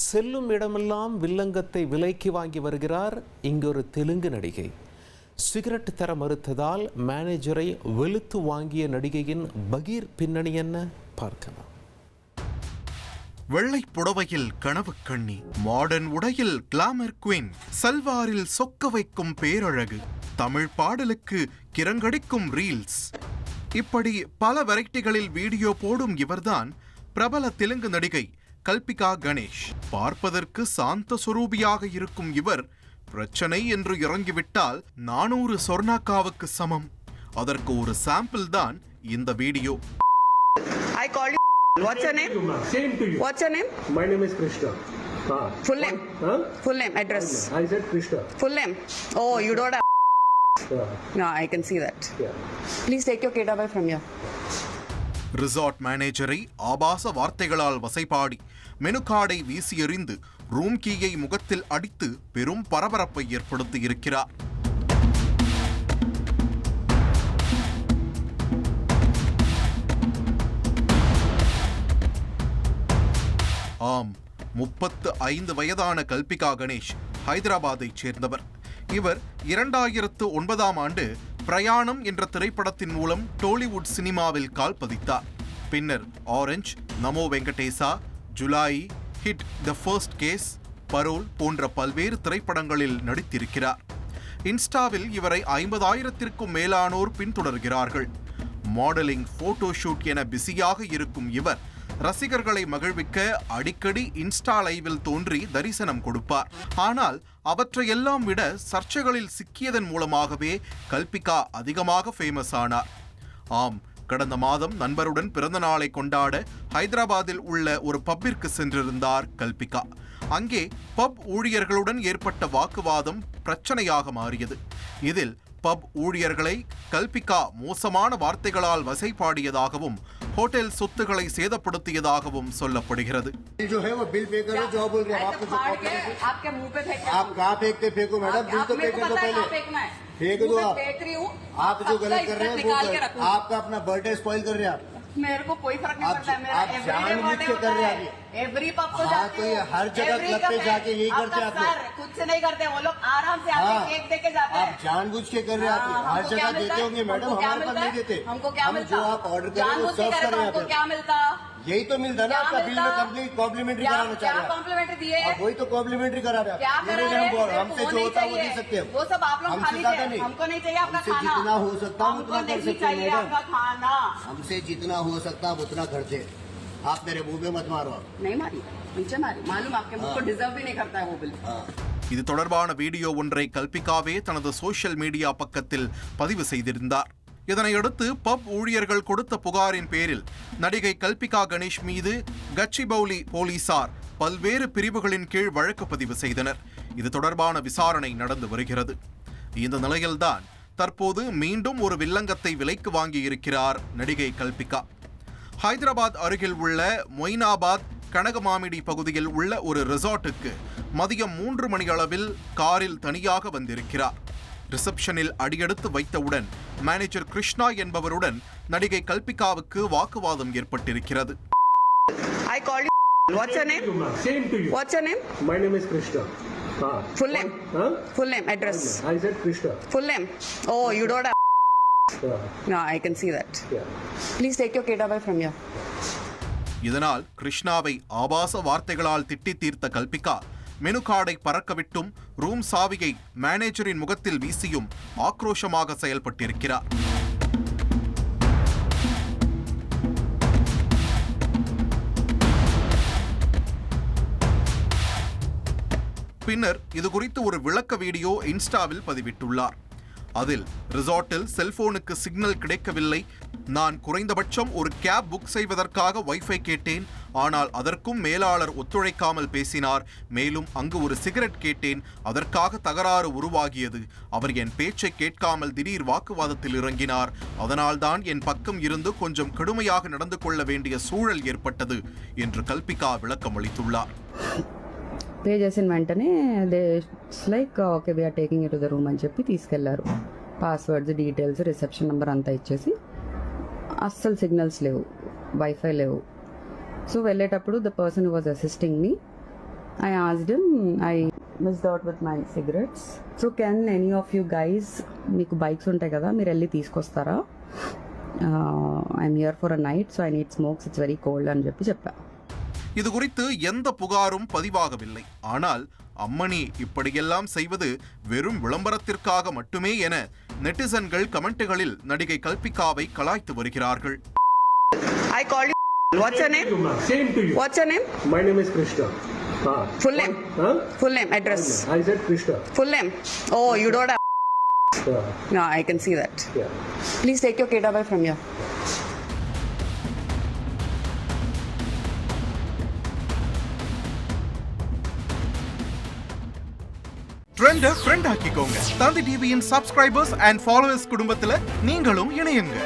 செல்லும் இடமெல்லாம் வில்லங்கத்தை விலைக்கு வாங்கி வருகிறார் இங்கொரு தெலுங்கு நடிகை. சிகரெட் தர மறுத்ததால் மேனேஜரை வெளுத்து வாங்கிய நடிகையின் பகீர் பின்னணி என்ன பார்க்கலாம். வெள்ளை புடவையில் கனவு கண்ணி, மாடர்ன் உடையில் கிளாமர் குயின், சல்வாரில் சொக்க வைக்கும் பேரழகு, தமிழ் பாடலுக்கு கிரங்கடிக்கும் ரீல்ஸ், இப்படி பல வெரைட்டிகளில் வீடியோ போடும் இவர்தான் பிரபல தெலுங்கு நடிகை கல்பிகா கணேஷ். பார்ப்பதற்கு சாந்த சுரூபியாக இருக்கும் இவர் பிரச்சனை என்று இறங்கிவிட்டால் 400 சொர்ணாக்காவுக்கு சமம். அதற்கு ஒரு சாம்பிள் தான் இந்த video. What's your name? Same to you. What's your name? My name is Krishna. Full name? Huh? Full name, address. I said Krishna. Full name? Oh, you don't have... Yeah. No, I can see that. Yeah. Please take your kid away from here. Resort மேனேஜரை ஆபாச வார்த்தைகளால் வசைபாடி menu கார்டை வீசி எறிந்து room கீயை முகத்தில் அடித்து பெரும் பரபரப்பை ஏற்படுத்தி இருக்கிறார். ஆம், 35 வயதான கல்பிகா கணேஷ் ஹைதராபாத்தைச் சேர்ந்தவர். இவர் 2009ஆம் ஆண்டு பிரயாணம் என்ற திரைப்படத்தின் மூலம் டோலிவுட் சினிமாவில் கால் பதித்தார். பின்னர் ஆரஞ்ச், நமோ வெங்கடேசா, ஜுலாயி, ஹிட், த ஃபர்ஸ்ட் கேஸ், பரோல் போன்ற பல்வேறு திரைப்படங்களில் நடித்திருக்கிறார். இன்ஸ்டாவில் இவரை 50,000த்திற்கும் மேலானோர் பின்தொடர்கிறார்கள். மாடலிங், போட்டோ ஷூட் என பிஸியாக இருக்கும் இவர் ரசிகர்களை மகிழ்விக்க அடிக்கடி இன்ஸ்டா லைவில் தோன்றி தரிசனம் கொடுப்பார். ஆனால் அவற்றையெல்லாம் விட சர்ச்சைகளில் சிக்கியதன் மூலமாகவே கல்பிகா அதிகமாக ஃபேமஸ் ஆனார். ஆம், கடந்த மாதம் நண்பருடன் பிறந்த நாளை கொண்டாட ஹைதராபாத்தில் உள்ள ஒரு பப்பிற்கு சென்றிருந்தார் கல்பிகா. அங்கே பப் ஊழியர்களுடன் ஏற்பட்ட வாக்குவாதம் பிரச்சனையாக மாறியது. இதில் பப் ஊழியர்களை கல்பிகா மோசமான வார்த்தைகளால் வசைபாடியதாகவும் ஹோட்டல் சொத்துக்களை சேதப்படுத்தியதாகவும் சொல்லப்படுகிறது. मेरे को कोई फर्क नहीं पड़ता है, मेरा एवरीडे बर्थडे होता है, एवरी पब को जाती हूँ, हर जगह क्लब पे जाके यही करते हैं आप लोग। खुद से नहीं करते वो लोग, आराम से आके केक दे के जाते हैं। आप जानबूझ के कर रहे हैं, हर जगह देते होंगे मैडम, हमारे पास नहीं देते। हमको क्या मिलता? जो आप ऑर्डर करें वो सर्व कर रहे हैं, क्या मिलता? यही तो मिलता ना आपका बिल में कंप्लीट कॉम्प्लीमेंट्री कराना चाह रहे हैं। कॉम्प्लीमेंट्री दिए, वही तो कॉम्प्लीमेंट्री करा रहे हैं। हमसे जो होता है वो दे सकते हैं, वो सब आप लोग खा लीजिए, हमको नहीं चाहिए आपका खाना। जितना हो सकता है उतना कर सकते हैं मैडम, आपका खाना हमसे जितना हो सकता है उतना करते। आप मेरे मुंह में मत मारो। नहीं मारी, नीचे मारी, मालूम आपके मुझ को डिजर्व भी नहीं करता है वो बिल। இது தொடர்பான வீடியோ ஒன்றை கல்பிகாவே தனது சோஷியல் மீடியா பக்கத்தில் பதிவு செய்திருந்தார். இதனையடுத்து பப் ஊழியர்கள் கொடுத்த புகாரின் பேரில் நடிகை கல்பிகா கணேஷ் மீது கச்சிபௌலி போலீசார் பல்வேறு பிரிவுகளின் கீழ் வழக்கு பதிவு செய்தனர். இது தொடர்பான விசாரணை நடந்து வருகிறது. இந்த நிலையில்தான் தற்போது மீண்டும் ஒரு வில்லங்கத்தை விலைக்கு வாங்கியிருக்கிறார் நடிகை கல்பிகா. ஹைதராபாத் அருகில் உள்ள மொய்னாபாத் கனகமாமிடி பகுதியில் உள்ள ஒரு ரிசார்ட்டுக்கு மதியம் 3 மணி அளவில் காரில் தனியாக வந்திருக்கிறார். ரிசப்ஷனில் அடியெடுத்து வைத்தவுடன் மேனேஜர் கிருஷ்ணா என்பவருடன் நடிகை கல்பிகாவுக்கு வாக்குவாதம் ஏற்பட்டிருக்கிறது. I called you. What's your name? Same to you. What's your name? My name is Krishna. Full name? Huh? Full name, address. I said Krishna. Full name? Oh, you don't have... Yeah. No, I can see that. Yeah. Please take your kid away from here. இதனால் கிருஷ்ணாவை ஆபாச வார்த்தைகளால் திட்டி தீர்த்த கல்பிகா menu கார்டை பறக்கவிட்டும் room சாவியை மேனேஜரின் முகத்தில் வீசியும் ஆக்ரோஷமாக செயல்பட்டிருக்கிறார். பின்னர் இது குறித்து ஒரு விளக்க வீடியோ இன்ஸ்டாவில் பதிவிட்டுள்ளார். அதில் ரிசார்ட்டில் செல்போனுக்கு சிக்னல் கிடைக்கவில்லை, நான் குறைந்தபட்சம் ஒரு கேப் புக் செய்வதற்காக வைஃபை கேட்டேன், ஆனால் அதற்கும் மேலாளர் ஒத்துழைக்காமல் பேசினார், மேலும் அங்கு ஒரு சிகரெட் கேட்டேன், அதற்காக தகராறு உருவாகியது, அவர் என் பேச்சை கேட்காமல் திடீர் வாக்குவாதத்தில் இறங்கினார், அதனால்தான் என் பக்கம் இருந்து கொஞ்சம் கடுமையாக நடந்து கொள்ள வேண்டிய சூழல் ஏற்பட்டது என்று கல்பிகா விளக்கம் அளித்துள்ளார். పే చేసిన వెంటనే they it's like okay we're taking you to the room అని చెప్పి తీసుకెళ్లారు. పాస్వర్డ్స్, డీటెయిల్స్, రిసెప్షన్ నెంబర్ అంతా ఇచ్చేసి అస్సలు సిగ్నల్స్ లేవు, వైఫై లేవు. సో వెళ్ళేటప్పుడు the person was assisting me I asked him, I missed out with my cigarettes. So can any of you guys, మీకు బైక్స్ ఉంటాయి కదా, మీరు వెళ్ళి తీసుకొస్తారా? I'm here for a night, so I need smokes. It's very cold అని చెప్పా. இது குறித்து எந்த புகாரும் பதிவாகவில்லை. ஆனால் அம்மணி இப்படியெல்லாம் செய்வது வெறும் விளம்பரத்திற்காக மட்டுமே என நெட்டிசன்கள் கமெண்ட்டுகளில் நடிகை கல்பிகாவை கலாய்த்து வருகிறார்கள். I called you. What's your name? Same to you. What's your name? My name is Krishna. Full name. Huh? Full name. Address. I said Krishna. Full name. Oh, you don't have. No, I can see that. Yeah. Please take your kid away from here. Trend friend ஆக்கிக்கோங்க. தந்தி டிவியின் subscribers and followers குடும்பத்துல நீங்களும் இணையுங்க.